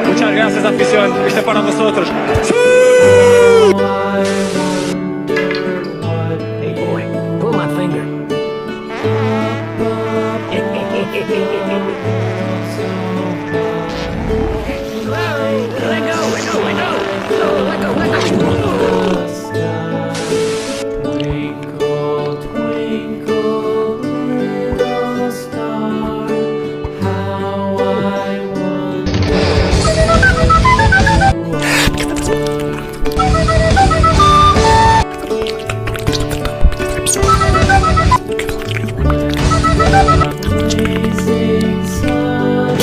Muchas gracias, afición. Este para vosotros. Hey boy, pull my finger. Let go. Twinkle, twinkle, little star, how I blazing sun.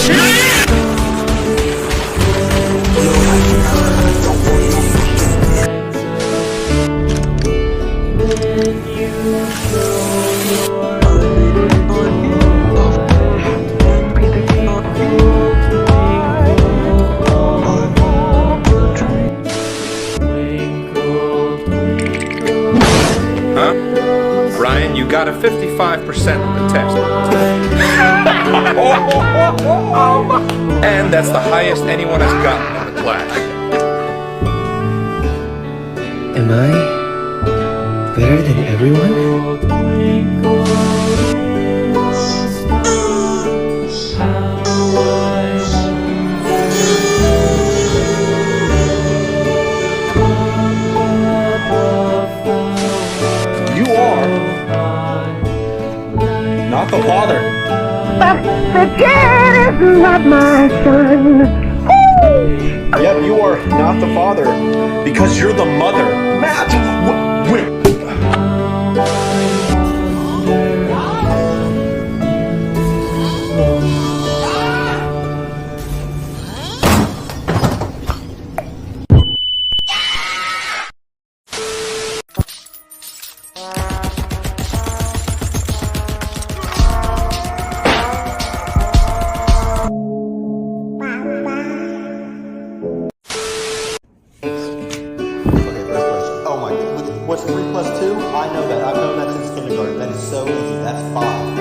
Huh? Ryan, you got a 55% on the test. And that's the highest anyone has gotten in the class. Am I better than everyone? You are not the father. But the kid is not my son. Yep, you are not the father because you're the mother. Matt! Oh my god, what's 3 plus 2? I know that. I've known that since kindergarten. That is so easy. That's 5.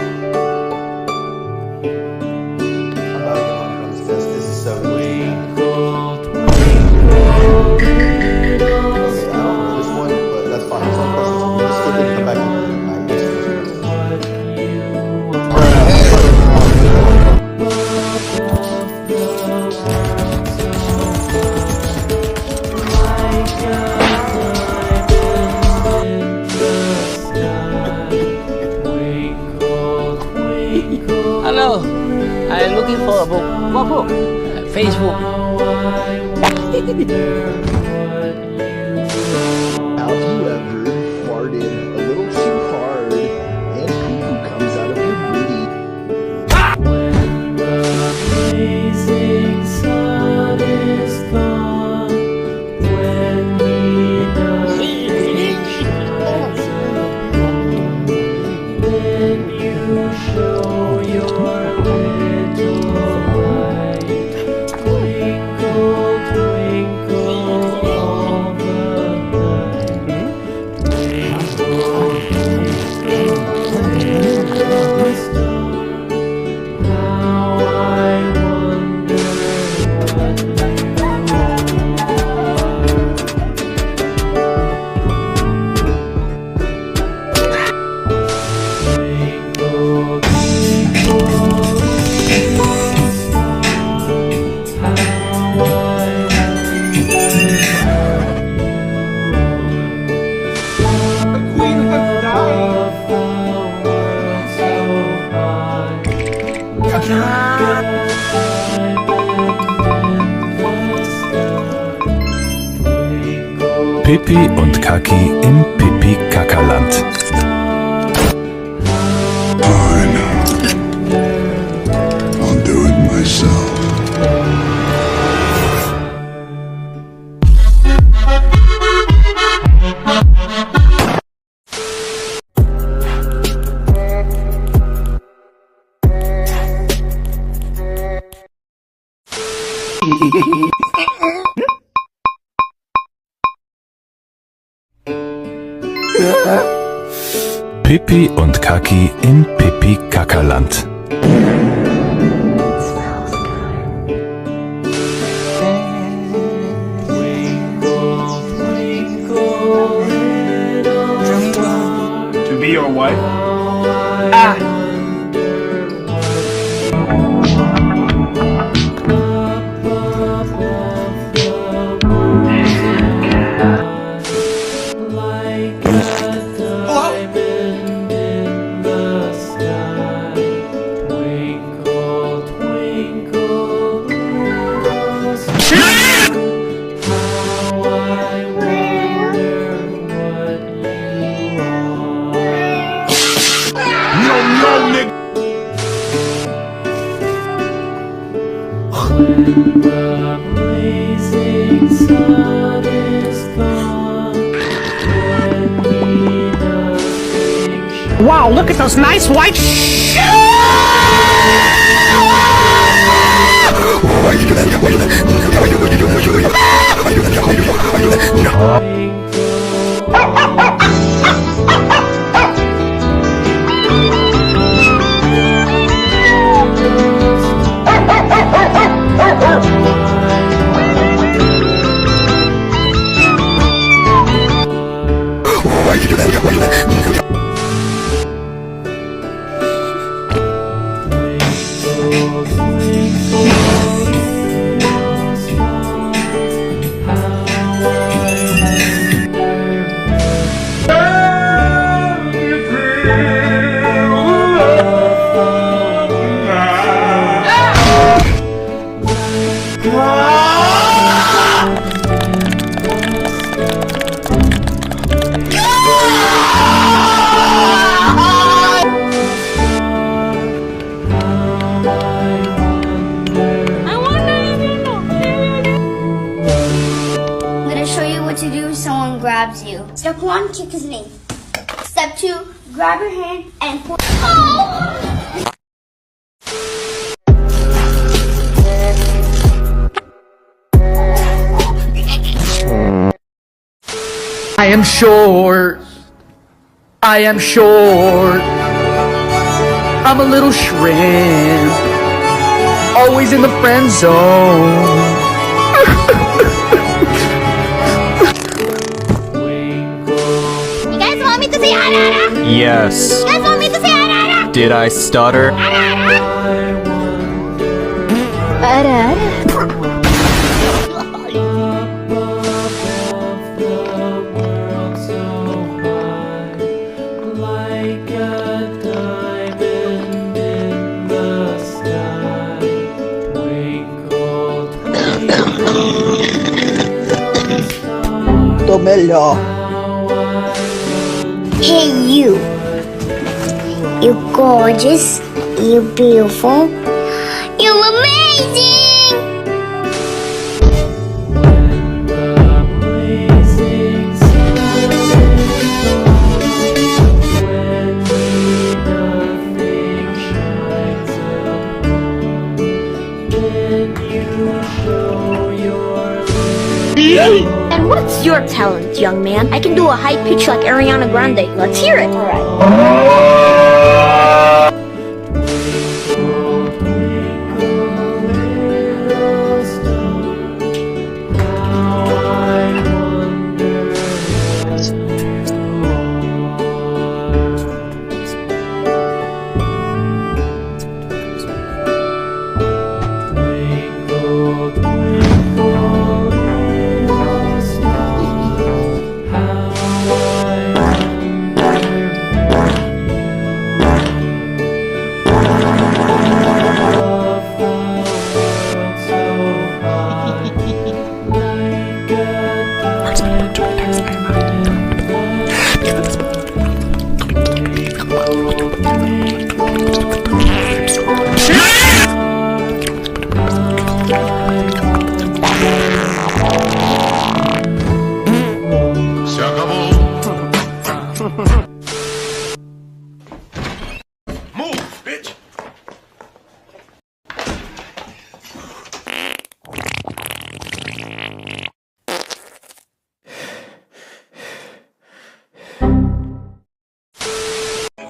I'm not even on this test. This is so easy. Okay, I don't know this one, but that's fine. Some questions. Just still need to come back and Hello, I'm looking for a book. What book? Facebook. Have you ever farted a little too hard and poo comes out of your booty? When the blazing sun is gone, when he does shines upon, then you show your little light. Twinkle, twinkle all the night. Twinkle, little star, how I wonder what you are. Twinkle, twinkle, little star, how I Pippi und Kaki im Pipi-Kaka-Land. Fine. I'll do it myself. Pippi und Kaki im Pipi-Kaka-Land. Blazing sun is gone. Wow, look at those nice white grabs you. Step 1, kick his knee. Step 2, grab your hand and pull. Oh! I am short. I am short. I'm a little shrimp. Always in the friend zone. You guys want me to say Arara? Yes. You guys want me to say Arara? Did I stutter? Tô melhor. Hey you. You gorgeous. You beautiful. You amazing. And what's your talent, young man? I can do a high pitch like Ariana Grande. Let's hear it.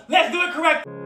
Let's do it correct.